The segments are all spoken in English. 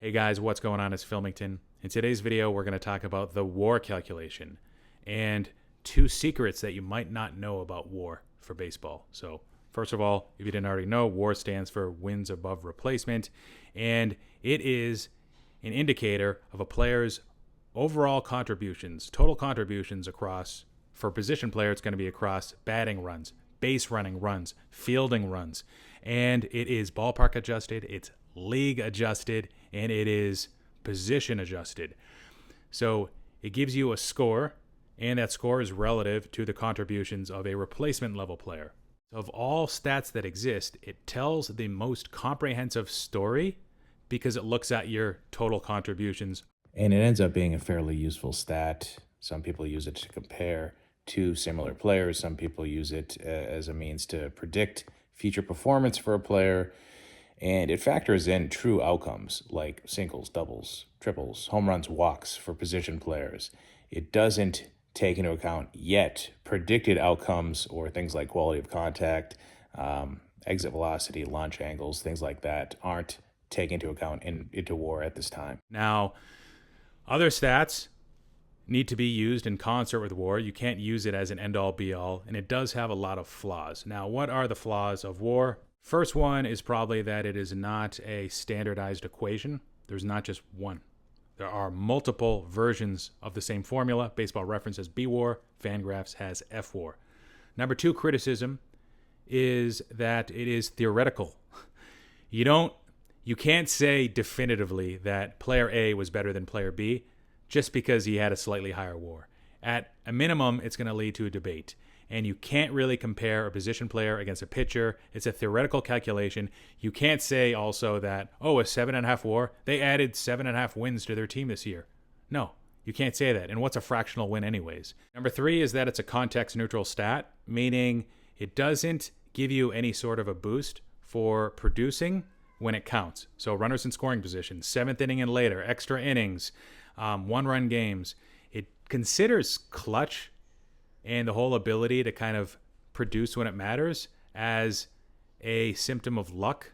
Hey guys, what's going on? It's Filmington. In today's video, we're going to talk about the WAR calculation and two secrets that you might not know about WAR for baseball. So, first of all, if you didn't already know, WAR stands for wins above replacement, and it is an indicator of a player's overall contributions, total contributions across, for position player, it's going to be across batting runs, base running runs, fielding runs, and it is ballpark adjusted, it's league adjusted, and it is position adjusted. So it gives you a score, and that score is relative to the contributions of a replacement level player. Of all stats that exist, it tells the most comprehensive story because it looks at your total contributions. And it ends up being a fairly useful stat. Some people use it to compare two similar players. Some people use it as a means to predict future performance for a player. And it factors in true outcomes like singles, doubles, triples, home runs, walks for position players. It doesn't take into account yet predicted outcomes or things like quality of contact, exit velocity, launch angles, things like that aren't taken into account into WAR at this time. Now, other stats need to be used in concert with WAR. You can't use it as an end-all be-all, and it does have a lot of flaws. Now, what are the flaws of WAR? First one is probably that it is not a standardized equation. There's not just one. There are multiple versions of the same formula. Baseball Reference has B-WAR, Fangraphs has F-WAR. Number two criticism is that it is theoretical. You can't say definitively that player A was better than player B just because he had a slightly higher WAR. At a minimum, it's going to lead to a debate. And you can't really compare a position player against a pitcher. It's a theoretical calculation. You can't say also that, a 7.5 WAR, they added 7.5 wins to their team this year. No, you can't say that. And what's a fractional win anyways? Number three is that it's a context neutral stat, meaning it doesn't give you any sort of a boost for producing when it counts. So runners in scoring position, seventh inning and later, extra innings, one-run games. It considers clutch and the whole ability to kind of produce when it matters as a symptom of luck.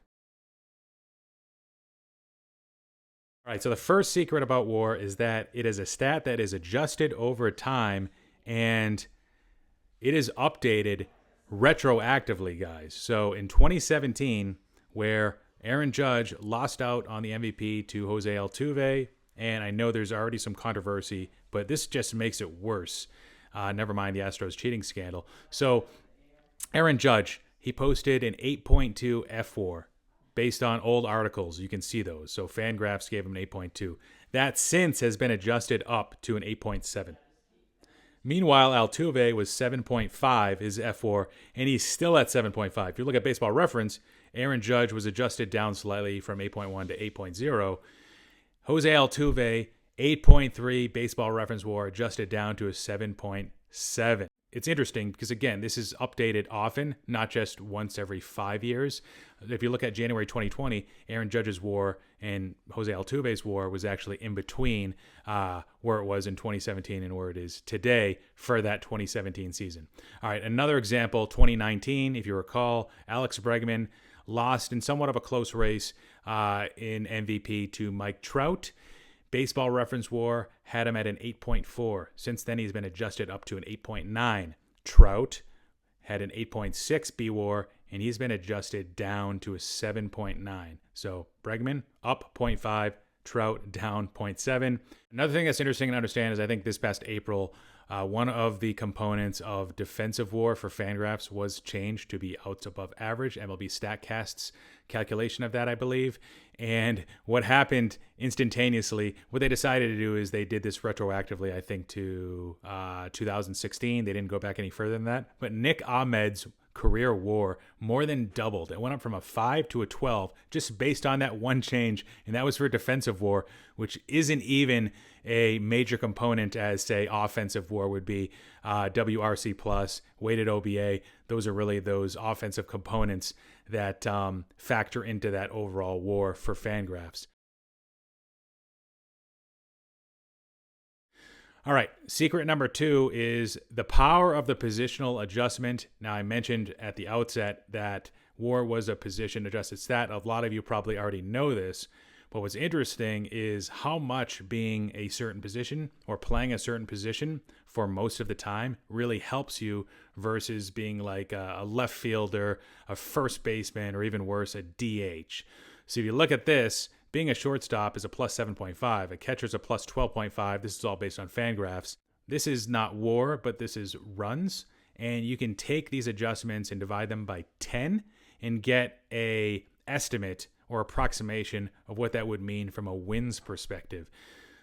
All right, so the first secret about WAR is that it is a stat that is adjusted over time, and it is updated retroactively, guys. So in 2017, where Aaron Judge lost out on the MVP to Jose Altuve, and I know there's already some controversy, but this just makes it worse. Never mind the Astros cheating scandal. So Aaron Judge, he posted an 8.2 F4 based on old articles. You can see those. So Fangraphs gave him an 8.2. That since has been adjusted up to an 8.7. Meanwhile, Altuve was 7.5 is F4, and he's still at 7.5. If you look at Baseball Reference, Aaron Judge was adjusted down slightly from 8.1 to 8.0. Jose Altuve, 8.3 Baseball Reference WAR adjusted down to a 7.7. It's interesting because, again, this is updated often, not just once every 5 years. If you look at January 2020, Aaron Judge's WAR and Jose Altuve's WAR was actually in between where it was in 2017 and where it is today for that 2017 season. All right, another example, 2019, if you recall, Alex Bregman lost in somewhat of a close race in MVP to Mike Trout. Baseball Reference WAR had him at an 8.4. Since then, he's been adjusted up to an 8.9. Trout had an 8.6 B WAR, and he's been adjusted down to a 7.9. So Bregman up 0.5, Trout down 0.7. Another thing that's interesting to understand is I think this past April, one of the components of defensive WAR for Fangraphs was changed to be outs above average. MLB StatCast's calculation of that, I believe. And what happened instantaneously, what they decided to do is they did this retroactively, I think, to 2016. They didn't go back any further than that. But Nick Ahmed's career WAR more than doubled. It went up from a 5 to a 12 just based on that one change, and that was for defensive WAR, which isn't even a major component as, say, offensive WAR would be. WRC plus, weighted OBA, those are really those offensive components that factor into that overall WAR for Fangraphs. All right, secret number two is the power of the positional adjustment. Now, I mentioned at the outset that WAR was a position adjusted stat. A lot of you probably already know this, But what's interesting is how much being a certain position or playing a certain position for most of the time really helps you versus being like a left fielder, a first baseman, or even worse, a DH. So if you look at this, being a shortstop is a plus 7.5. A catcher is a plus 12.5. This is all based on Fangraphs. This is not WAR, but this is runs. And you can take these adjustments and divide them by 10 and get a estimate or approximation of what that would mean from a wins perspective.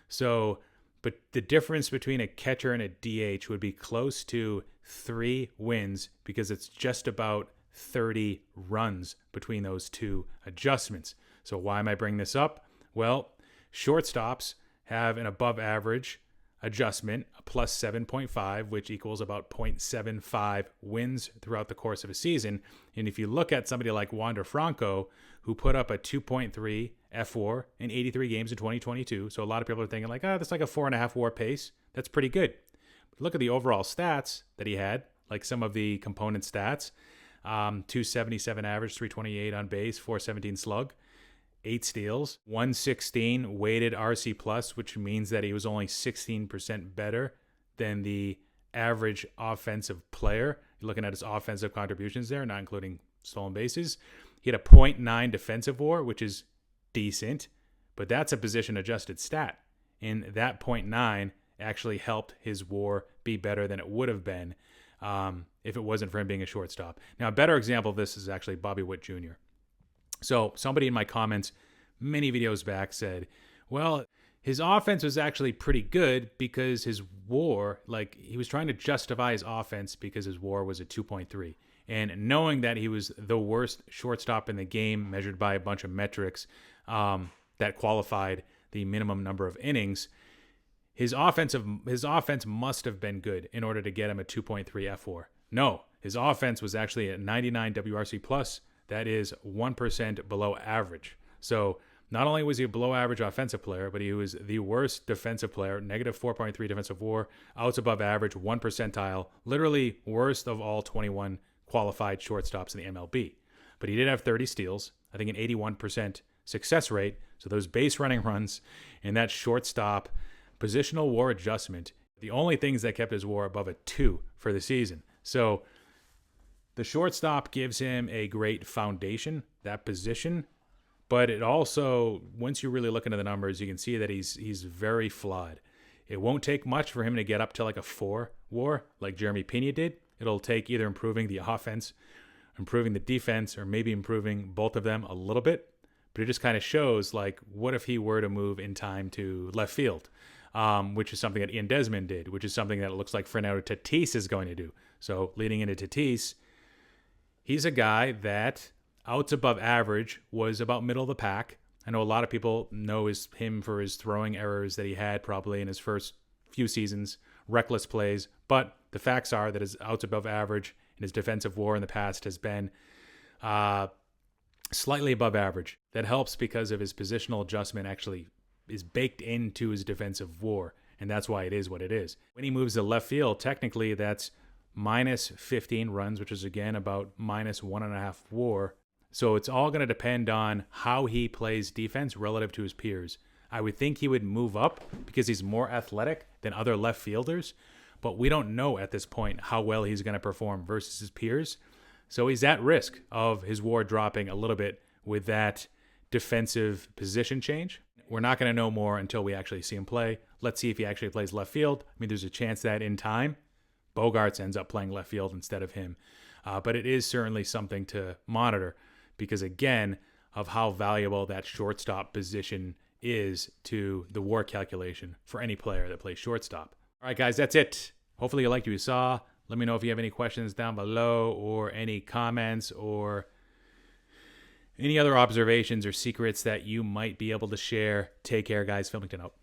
So, but the difference between a catcher and a DH would be close to 3 wins because it's just about 30 runs between those two adjustments. So why am I bringing this up? Well, shortstops have an above average adjustment, a plus 7.5, which equals about 0.75 wins throughout the course of a season. And if you look at somebody like Wander Franco, who put up a 2.3 F4 in 83 games in 2022, so a lot of people are thinking like, that's like a 4.5 WAR pace. That's pretty good. But look at the overall stats that he had, like some of the component stats. 277 average, 328 on base, 417 slug. 8 steals, 116 weighted RC plus, which means that he was only 16% better than the average offensive player. You're looking at his offensive contributions there, not including stolen bases. He had a 0.9 defensive WAR, which is decent, but that's a position adjusted stat. And that 0.9 actually helped his WAR be better than it would have been if it wasn't for him being a shortstop. Now, a better example of this is actually Bobby Witt Jr. So somebody in my comments many videos back said, well, his offense was actually pretty good because his WAR, like he was trying to justify his offense because his WAR was a 2.3. And knowing that he was the worst shortstop in the game measured by a bunch of metrics that qualified the minimum number of innings, his offense must have been good in order to get him a 2.3 F4. No, his offense was actually a 99 WRC plus. That is 1% below average. So not only was he a below average offensive player, but he was the worst defensive player, negative 4.3 defensive WAR, outs above average, 1 percentile, literally worst of all 21 qualified shortstops in the MLB. But he did have 30 steals, I think an 81% success rate. So those base running runs and that shortstop positional WAR adjustment, the only things that kept his WAR above a 2 for the season. So the shortstop gives him a great foundation, that position, but it also, once you really look into the numbers, you can see that he's very flawed. It won't take much for him to get up to like a 4 WAR like Jeremy Pena did. It'll take either improving the offense, improving the defense, or maybe improving both of them a little bit. But it just kind of shows like, what if he were to move in time to left field, which is something that Ian Desmond did, which is something that it looks like Fernando Tatis is going to do. So leading into Tatis, he's a guy that outs above average was about middle of the pack. I know a lot of people know him for his throwing errors that he had probably in his first few seasons, reckless plays. But the facts are that his outs above average and his defensive WAR in the past has been slightly above average. That helps because of his positional adjustment actually is baked into his defensive WAR, and that's why it is what it is. When he moves to left field, technically that's minus 15 runs, which is again about minus 1.5 WAR. So it's all going to depend on how he plays defense relative to his peers. I would think he would move up because he's more athletic than other left fielders, but we don't know at this point how well he's going to perform versus his peers. So he's at risk of his WAR dropping a little bit with that defensive position change. We're not going to know more until we actually see him play. Let's see if he actually plays left field. I mean, there's a chance that in time, Bogarts ends up playing left field instead of him. But it is certainly something to monitor because, again, of how valuable that shortstop position is to the WAR calculation for any player that plays shortstop. All right, guys, that's it. Hopefully you liked what you saw. Let me know if you have any questions down below or any comments or any other observations or secrets that you might be able to share. Take care, guys. Filmington out.